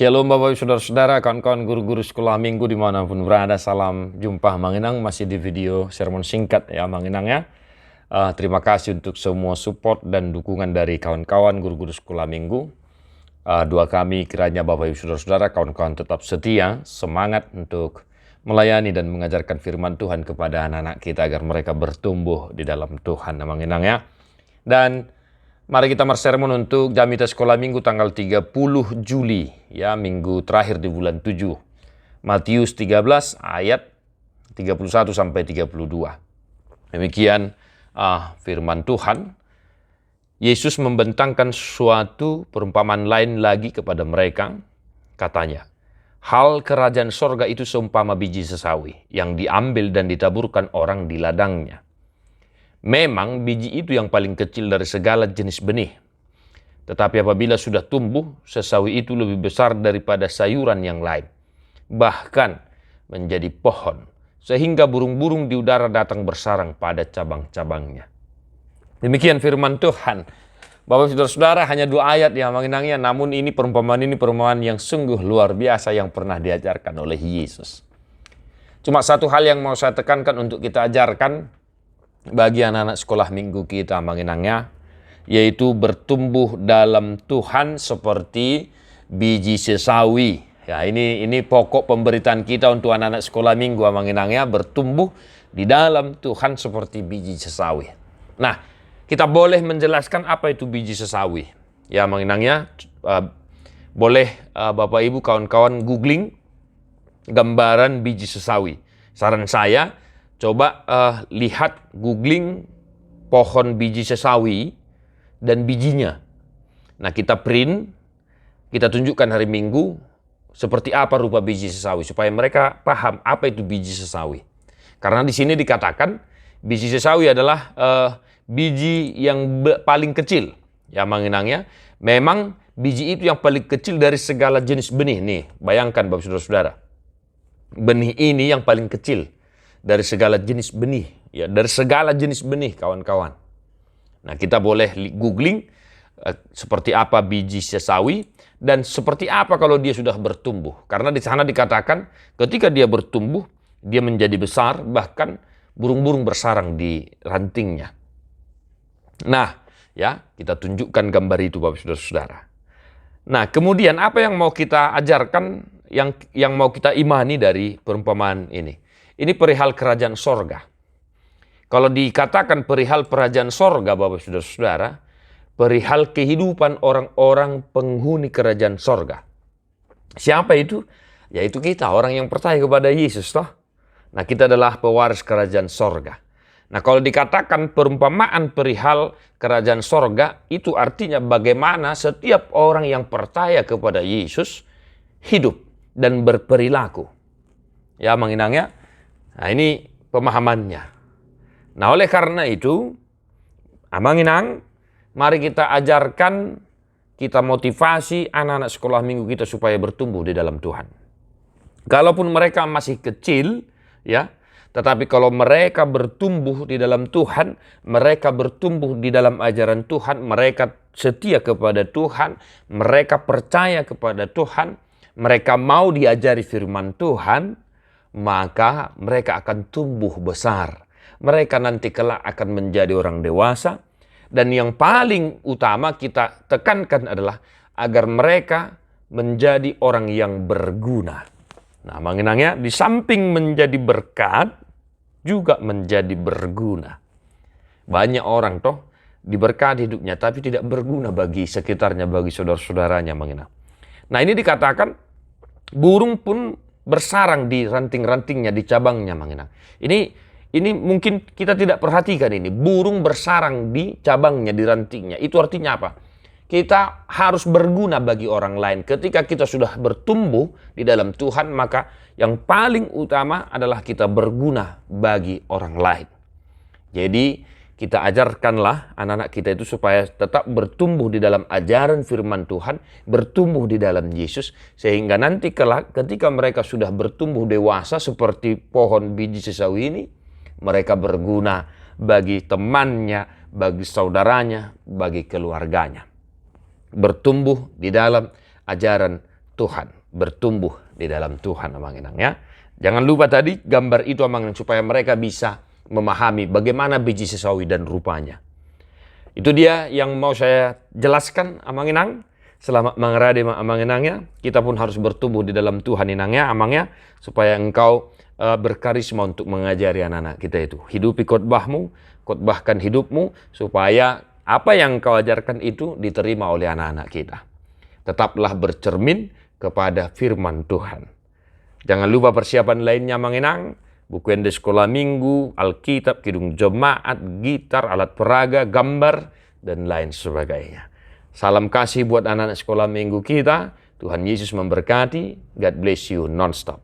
Shalom Bapak Ibu Saudara-saudara, kawan-kawan guru-guru sekolah minggu dimanapun berada. Salam jumpa Manginang, masih di video sermon singkat ya Manginang ya. Terima kasih untuk semua support dan dukungan dari kawan-kawan guru-guru sekolah minggu. Doa kami kiranya Bapak Ibu Saudara-saudara, kawan-kawan tetap setia, semangat untuk melayani dan mengajarkan firman Tuhan kepada anak-anak kita agar mereka bertumbuh di dalam Tuhan ya Manginang ya. Dan mari kita sermon untuk Jamita Sekolah Minggu tanggal 30 Juli, ya minggu terakhir di bulan 7. Matius 13 ayat 31 sampai 32. Demikian firman Tuhan. Yesus membentangkan suatu perumpamaan lain lagi kepada mereka. Katanya, hal kerajaan sorga itu seumpama biji sesawi yang diambil dan ditaburkan orang di ladangnya. Memang biji itu yang paling kecil dari segala jenis benih. Tetapi apabila sudah tumbuh, sesawi itu lebih besar daripada sayuran yang lain. Bahkan menjadi pohon, sehingga burung-burung di udara datang bersarang pada cabang-cabangnya. Demikian firman Tuhan. Bapak saudara-saudara, hanya 2 ayat yang mengenangnya, namun ini perumpamaan yang sungguh luar biasa yang pernah diajarkan oleh Yesus. Cuma satu hal yang mau saya tekankan untuk kita ajarkan bagi anak-anak sekolah minggu kita mengenangnya, yaitu bertumbuh dalam Tuhan seperti biji sesawi. Ya, ini pokok pemberitaan kita untuk anak-anak sekolah minggu mengenangnya, bertumbuh di dalam Tuhan seperti biji sesawi. Nah, kita boleh menjelaskan apa itu biji sesawi. Ya, mengenangnya boleh Bapak Ibu kawan-kawan googling gambaran biji sesawi. Saran saya, coba lihat, googling pohon biji sesawi dan bijinya. Nah, kita print, kita tunjukkan hari Minggu seperti apa rupa biji sesawi supaya mereka paham apa itu biji sesawi. Karena di sini dikatakan biji sesawi adalah biji yang paling kecil. Ya, mengenangnya, memang biji itu yang paling kecil dari segala jenis benih. Nih, bayangkan Bapak Saudara-saudara. Benih ini yang paling kecil dari segala jenis benih, ya, dari segala jenis benih kawan-kawan. Nah, kita boleh googling seperti apa biji sesawi dan seperti apa kalau dia sudah bertumbuh. Karena di sana dikatakan ketika dia bertumbuh, dia menjadi besar, bahkan burung-burung bersarang di rantingnya. Nah, ya, kita tunjukkan gambar itu Bapak Saudara-saudara. Nah, kemudian apa yang mau kita ajarkan, yang mau kita imani dari perumpamaan ini? Ini perihal kerajaan sorga. Kalau dikatakan perihal kerajaan sorga, Bapak Saudara-saudara, perihal kehidupan orang-orang penghuni kerajaan sorga. Siapa itu? Yaitu kita, orang yang percaya kepada Yesus, toh. Nah, kita adalah pewaris kerajaan sorga. Nah, kalau dikatakan perumpamaan perihal kerajaan sorga, itu artinya bagaimana setiap orang yang percaya kepada Yesus hidup dan berperilaku. Ya, menginangnya. Nah, ini pemahamannya. Nah, oleh karena itu, Manginang, mari kita ajarkan, kita motivasi anak-anak sekolah minggu kita supaya bertumbuh di dalam Tuhan. Kalaupun mereka masih kecil, ya, tetapi kalau mereka bertumbuh di dalam Tuhan, mereka bertumbuh di dalam ajaran Tuhan, mereka setia kepada Tuhan, mereka percaya kepada Tuhan, mereka mau diajari firman Tuhan, maka mereka akan tumbuh besar. Mereka nanti kelak akan menjadi orang dewasa. Dan yang paling utama kita tekankan adalah agar mereka menjadi orang yang berguna. Nah, mengenangnya, di samping menjadi berkat, juga menjadi berguna. Banyak orang toh diberkati hidupnya, tapi tidak berguna bagi sekitarnya, bagi saudara-saudaranya mengenang. Nah, ini dikatakan burung pun bersarang di ranting-rantingnya, di cabangnya mengenang. Ini mungkin kita tidak perhatikan ini. Burung bersarang di cabangnya, di rantingnya. Itu artinya apa? Kita harus berguna bagi orang lain. Ketika kita sudah bertumbuh di dalam Tuhan, maka yang paling utama adalah kita berguna bagi orang lain. Jadi kita ajarkanlah anak-anak kita itu supaya tetap bertumbuh di dalam ajaran firman Tuhan, bertumbuh di dalam Yesus, sehingga nanti kelak ketika mereka sudah bertumbuh dewasa seperti pohon biji sesawi ini, mereka berguna bagi temannya, bagi saudaranya, bagi keluarganya. Bertumbuh di dalam ajaran Tuhan, bertumbuh di dalam Tuhan Amang Inang ya. Jangan lupa tadi gambar itu Amang Inang supaya mereka bisa memahami bagaimana biji sesawi dan rupanya. Itu dia yang mau saya jelaskan Amang Inang. Selamat mengerade Amang Inang ya. Kita pun harus bertumbuh di dalam Tuhan Inang ya Amang ya. Supaya engkau berkarisma untuk mengajari anak-anak kita itu. Hidupi khotbahmu, khotbahkan hidupmu supaya apa yang engkau ajarkan itu diterima oleh anak-anak kita. Tetaplah bercermin kepada firman Tuhan. Jangan lupa persiapan lainnya Amang Inang. Buku ende sekolah minggu, Alkitab, kidung jemaat, gitar, alat peraga, gambar, dan lain sebagainya. Salam kasih buat anak-anak sekolah minggu kita. Tuhan Yesus memberkati. God bless you non-stop.